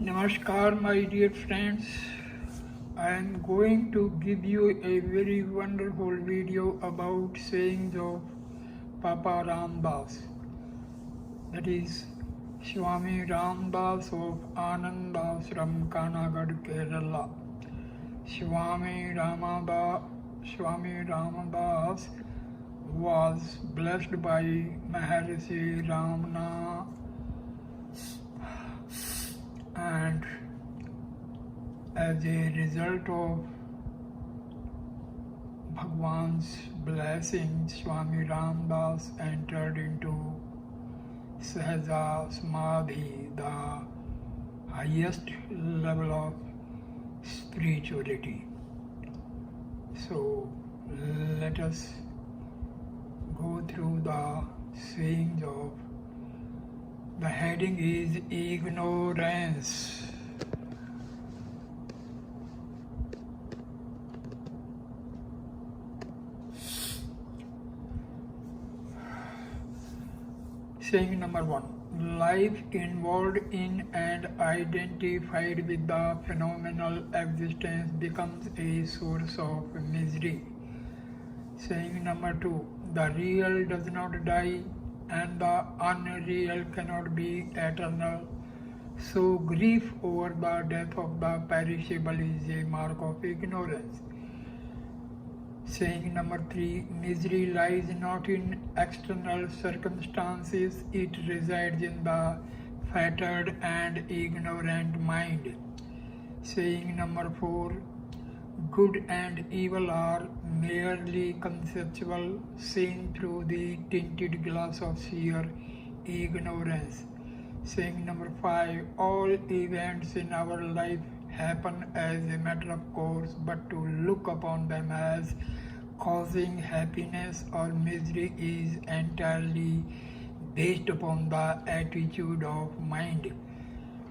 Namaskar, my dear friends. I am going to give you a very wonderful video about sayings of Papa Ramdas. That is Swami Ramdas of Anandashram, Kanagad, Kerala. Swami Ramdas was blessed by Maharishi Ramana, and as a result of Bhagwan's blessing, Swami Ramdas entered into Sahaja Samadhi, the highest level of spirituality. So let us go through the sayings of the heading is ignorance. Saying number 1. Life involved in and identified with the phenomenal existence becomes a source of misery. Saying number 2. The real does not die and the unreal cannot be eternal. So grief over the death of the perishable is a mark of ignorance. Saying number 3, misery lies not in external circumstances, it resides in the fettered and ignorant mind. Saying number 4, good and evil are merely conceptual, seen through the tinted glass of sheer ignorance. Saying number 5, all events in our life happen as a matter of course, but to look upon them as causing happiness or misery is entirely based upon the attitude of mind.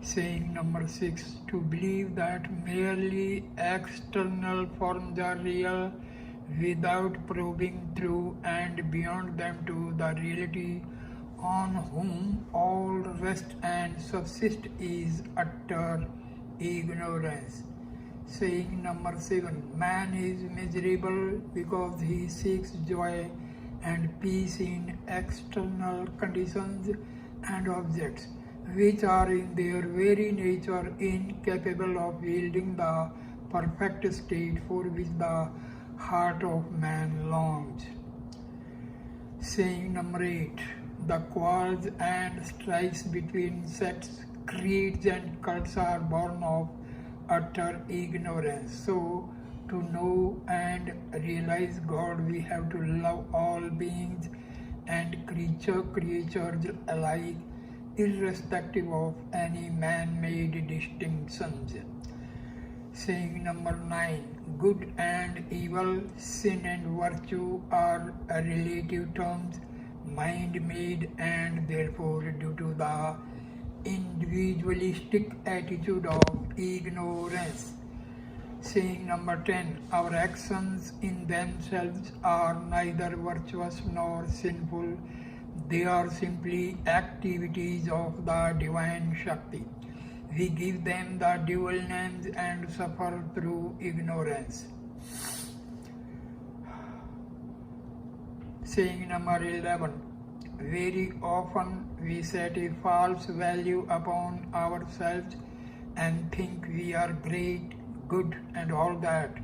Saying number 6, to believe that merely external forms are real without probing through and beyond them to the reality on whom all rest and subsist is utter ignorance. Saying number 7, man is miserable because he seeks joy and peace in external conditions and objects, which are in their very nature incapable of yielding the perfect state for which the heart of man longs. Saying number 8, the quarrels and strikes between sects, creeds and cults are born of utter ignorance. So, to know and realize God, we have to love all beings and creatures alike, irrespective of any man-made distinctions. Saying number 9, good and evil, sin and virtue are relative terms, mind-made, and therefore due to the individualistic attitude of ignorance. Saying number 10, our actions in themselves are neither virtuous nor sinful, they are simply activities of the divine Shakti. We give them the dual names and suffer through ignorance. Saying number 11, very often we set a false value upon ourselves and think we are great, good and all that.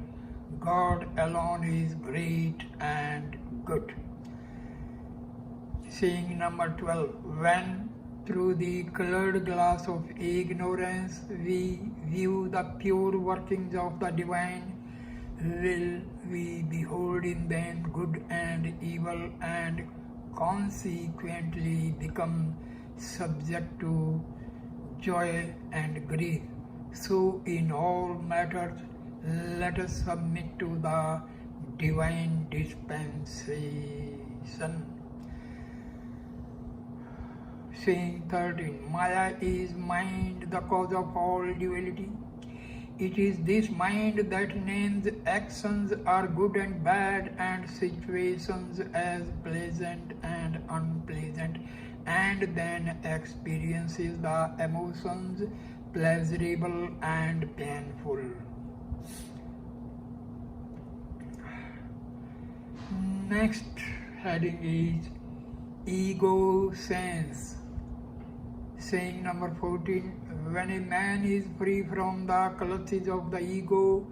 God alone is great and good. Saying number 12, when through the colored glass of ignorance we view the pure workings of the divine will, we behold in them good and evil and consequently become subject to joy and grief. So in all matters, let us submit to the divine dispensation. Saying 13, Maya is mind, the cause of all duality. It is this mind that names actions are good and bad and situations as pleasant and unpleasant, and then experiences the emotions pleasurable and painful. Next heading is ego sense. Saying number 14, when a man is free from the clutches of the ego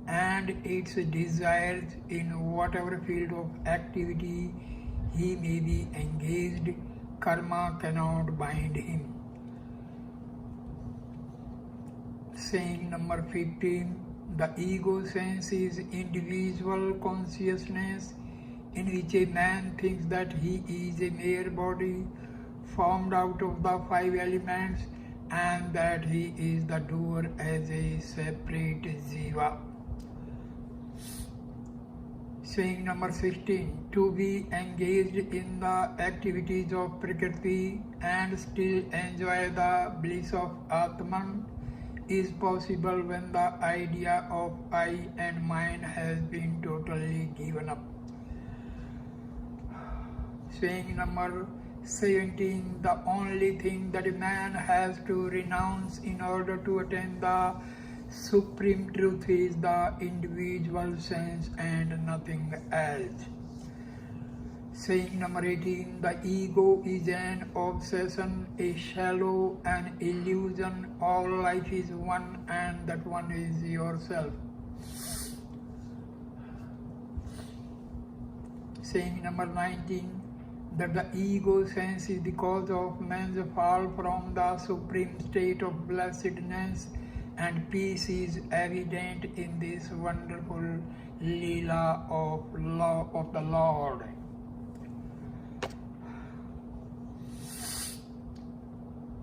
and its desires in whatever field of activity he may be engaged, karma cannot bind him. Saying number 15, the ego sense is individual consciousness in which a man thinks that he is a mere body formed out of the 5 elements and that he is the doer as a separate jiva. Saying number 16, to be engaged in the activities of Prakriti and still enjoy the bliss of Atman is possible when the idea of I and mine has been totally given up. Saying number 17, the only thing that a man has to renounce in order to attain the supreme truth is the individual sense and nothing else. Saying number 18, the ego is an obsession, a shadow, an illusion. All life is one and that one is yourself. Saying number 19, that the ego sense is the cause of man's fall from the supreme state of blessedness, and peace is evident in this wonderful Leela of the Lord.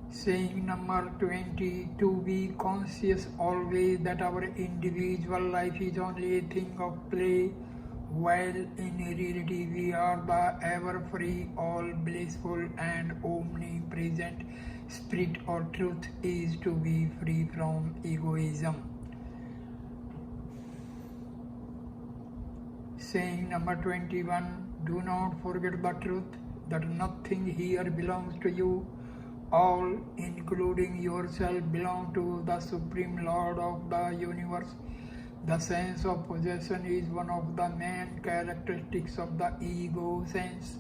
Saying number 20, to be conscious always that our individual life is only a thing of play, while in reality we are the ever-free, all-blissful and omnipresent spirit or truth is to be free from egoism. Saying number 21, do not forget the truth that nothing here belongs to you. All, including yourself, belong to the Supreme Lord of the universe. The sense of possession is one of the main characteristics of the ego sense.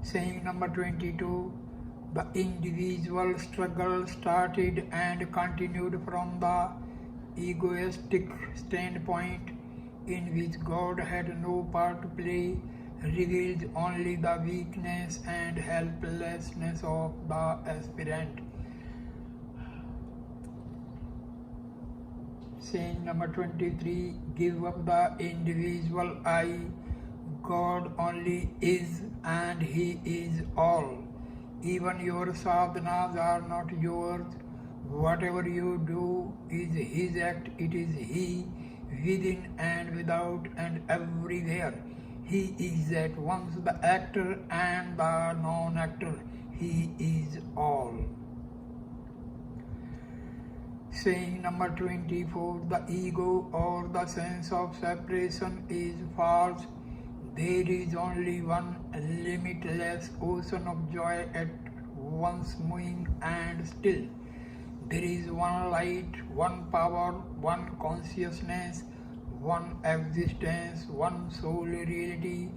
Saying number 22, the individual struggle started and continued from the egoistic standpoint in which God had no part to play, reveals only the weakness and helplessness of the aspirant. Saying number 23, give up the individual I. God only is and He is all. Even your sadhanas are not yours. Whatever you do is His act. It is He within and without and everywhere. He is at once the actor and the non-actor. He is all. Saying number 24, the ego or the sense of separation is false. There is only one limitless ocean of joy at once moving and still. There is one light, one power, one consciousness, one existence, one soul reality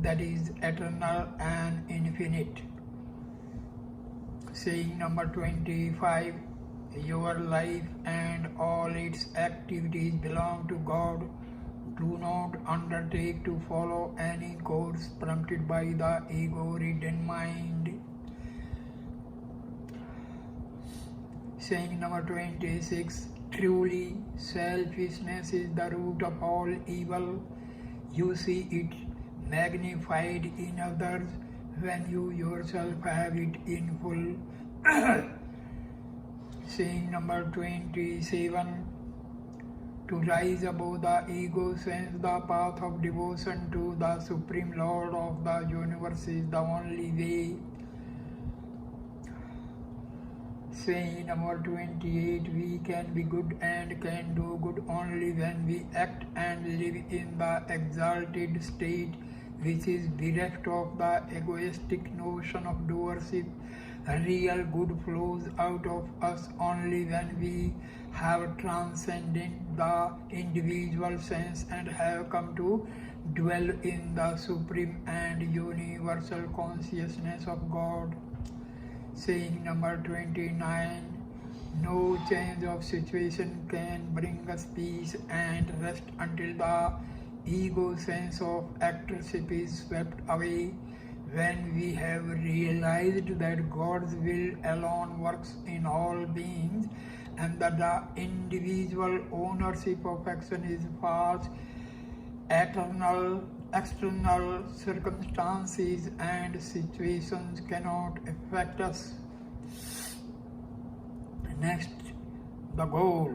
that is eternal and infinite. Saying number 25, your life and all its activities belong to God. Do not undertake to follow any course prompted by the ego-ridden mind. Saying number 26, truly selfishness is the root of all evil. You see it magnified in others when you yourself have it in full. Saying number 27, to rise above the ego sense, the path of devotion to the Supreme Lord of the universe is the only way. Saying number 28, we can be good and can do good only when we act and live in the exalted state which is bereft of the egoistic notion of doership. Real good flows out of us only when we have transcended the individual sense and have come to dwell in the supreme and universal consciousness of God. Saying number 29, no change of situation can bring us peace and rest until the ego sense of actorship is swept away. When we have realized that God's will alone works in all beings and that the individual ownership of action is false, eternal, external circumstances and situations cannot affect us. Next, the goal.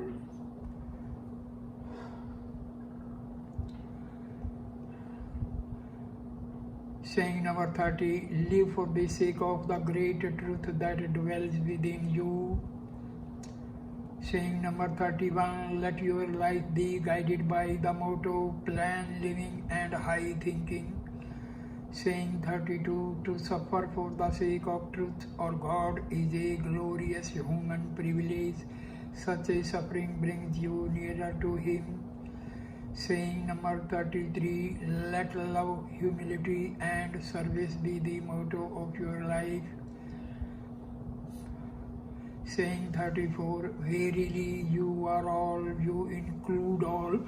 Saying number 30, live for the sake of the great truth that dwells within you. Saying number 31, let your life be guided by the motto, plan living and high thinking. Saying 32, to suffer for the sake of truth or God is a glorious human privilege. Such a suffering brings you nearer to Him. Saying number 33, let love, humility and service be the motto of your life. Saying 34, verily you are all, you include all,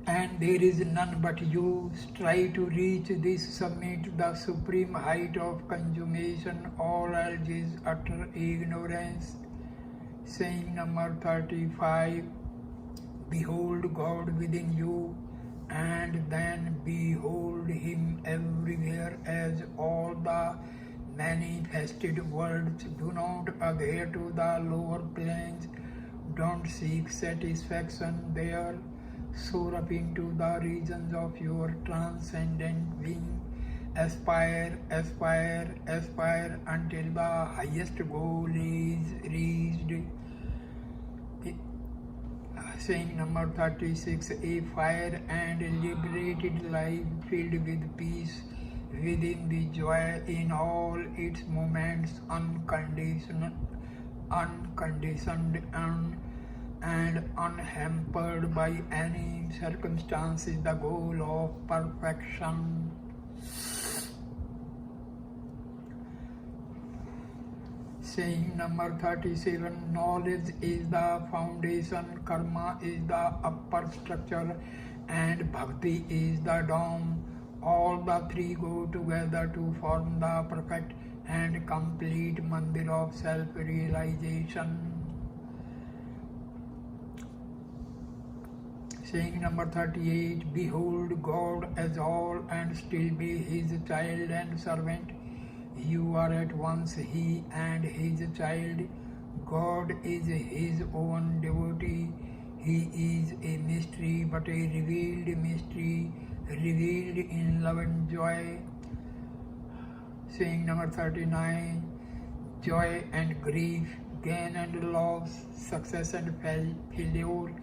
and there is none but you. Strive to reach this summit, the supreme height of consummation. All else is utter ignorance. Saying number 35, behold God within you, and then behold Him everywhere as all the manifested worlds. Do not adhere to the lower planes. Don't seek satisfaction there. Soar up into the regions of your transcendent being. Aspire, aspire, aspire until the highest goal is reached. Saying number 36, a fire and liberated life filled with peace within the joy in all its moments, unconditioned and unhampered by any circumstances, the goal of perfection. Saying number 37, knowledge is the foundation, karma is the upper structure, and bhakti is the dome. All the three go together to form the perfect and complete mandir of self-realization. Saying number 38, behold God as all and still be His child and servant. You are at once He and His child. God is His own devotee. He is a mystery, but a revealed mystery, revealed in love and joy. Saying number 39, joy and grief, gain and loss, success and failure,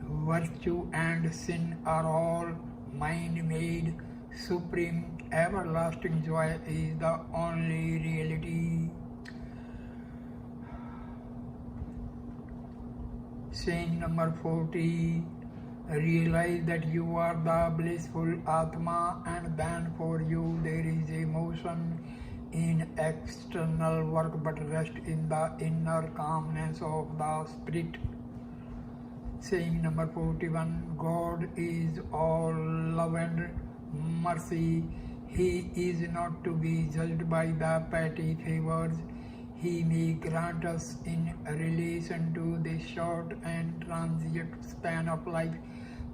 virtue and sin are all mind-made. Supreme, everlasting joy is the only reality. Saying number 40, realize that you are the blissful Atma, and then for you there is a motion in external work but rest in the inner calmness of the spirit. Saying number 41, God is all love and mercy. He is not to be judged by the petty favors He may grant us in relation to this short and transient span of life.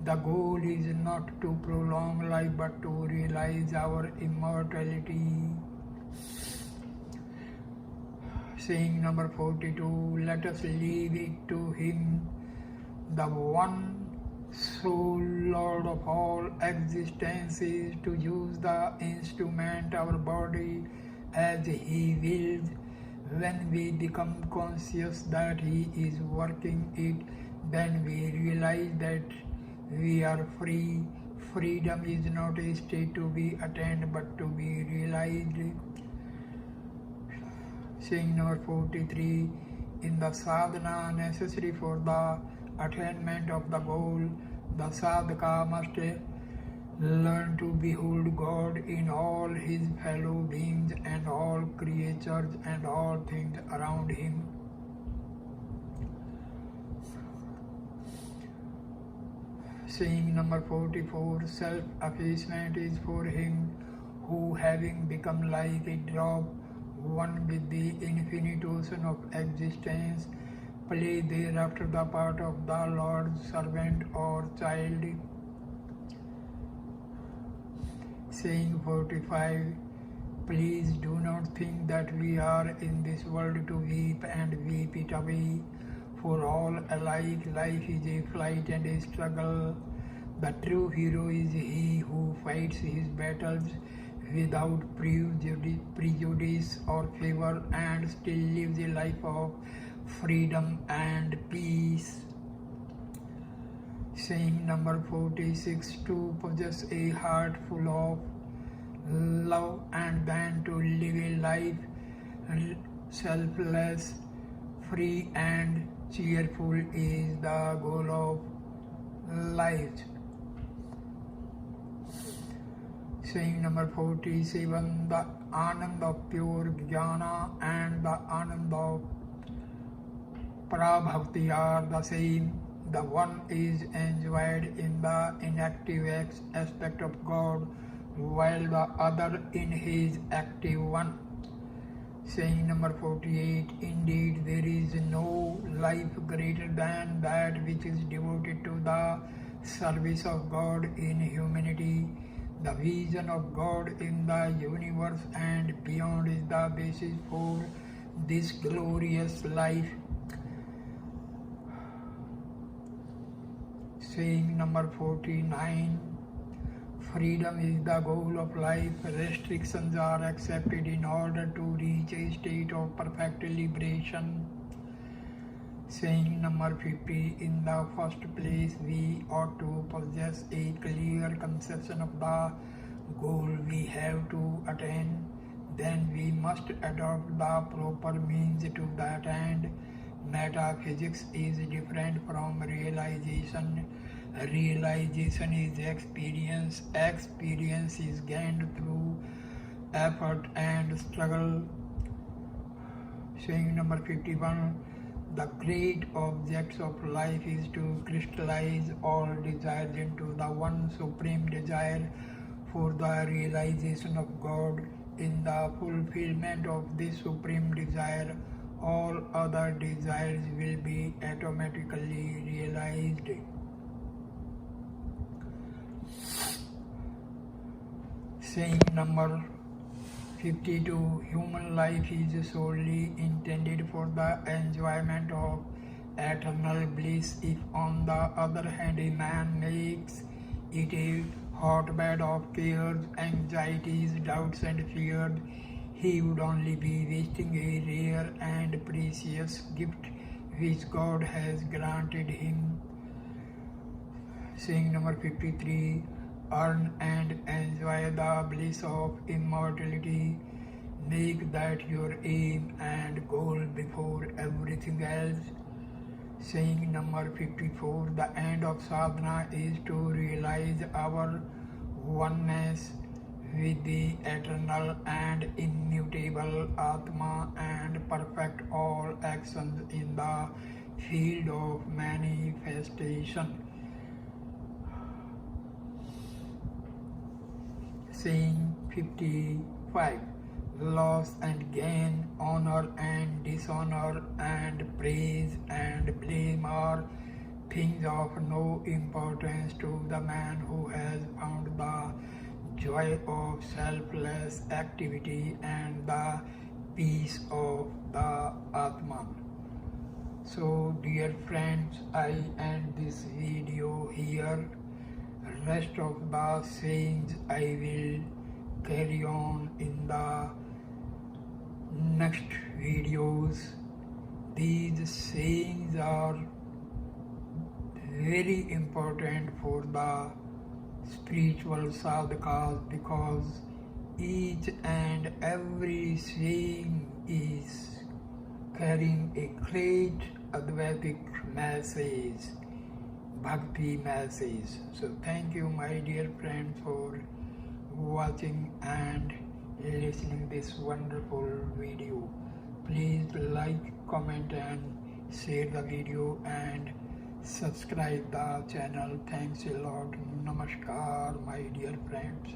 The goal is not to prolong life but to realize our immortality. Saying number 42, let us leave it to Him, the one sole Lord of all existences, to use the instrument, our body, as He wills. When we become conscious that He is working it, then we realize that we are free Freedom is not a state to be attained but to be realized. Saying number 43, in the sadhana necessary for the attainment of the goal, the sadhaka must learn to behold God in all his fellow beings and all creatures and all things around him. Saying number 44, self-effacement is for him who, having become like a drop, one with the infinite ocean of existence, play thereafter the part of the Lord's servant or child. Saying 45, please do not think that we are in this world to weep and weep it away. For all alike, life is a flight and a struggle. The true hero is he who fights his battles without prejudice or favor and still lives a life of freedom and peace. Saying number 46, to possess a heart full of love and then to live a life selfless, free and cheerful is the goal of life. Saying number 47, the Anand of pure Jnana and the Anand of Prabhakti are the same. The one is enjoyed in the inactive aspect of God, while the other in his active one. Saying number 48, indeed there is no life greater than that which is devoted to the service of God in humanity. The vision of God in the universe and beyond is the basis for this glorious life. Saying number 49, freedom is the goal of life. Restrictions are accepted in order to reach a state of perfect liberation. Saying number 50, in the first place we ought to possess a clear conception of the goal we have to attain. Then we must adopt the proper means to that end. Metaphysics is different from realization. Realization is experience. Experience is gained through effort and struggle. Saying number 51, the great objects of life is to crystallize all desires into the one supreme desire for the realization of God. In the fulfillment of this supreme desire, all other desires will be automatically realized. Saying number 52, human life is solely intended for the enjoyment of eternal bliss. If on the other hand a man makes it a hotbed of cares, anxieties, doubts and fears, he would only be wasting a rare and precious gift which God has granted him. Saying number 53, earn and enjoy the bliss of immortality. Make that your aim and goal before everything else. Saying number 54, the end of sadhana is to realize our oneness with the eternal and immutable Atma and perfect all actions in the field of manifestation. Saying 55, loss and gain, honor and dishonor, and praise and blame are things of no importance to the man who has found the joy of selfless activity and the peace of the Atman. So dear friends, I end this video here. Rest of the sayings I will carry on in the next videos. These sayings are very important for the spiritual sadhakas, because each and every saying is carrying a great Advaitic message, bhakti message. So thank you, my dear friends, for watching and listening this wonderful video. Please like, comment and share the video and subscribe the channel. Thanks a lot. Namaskar, my dear friends.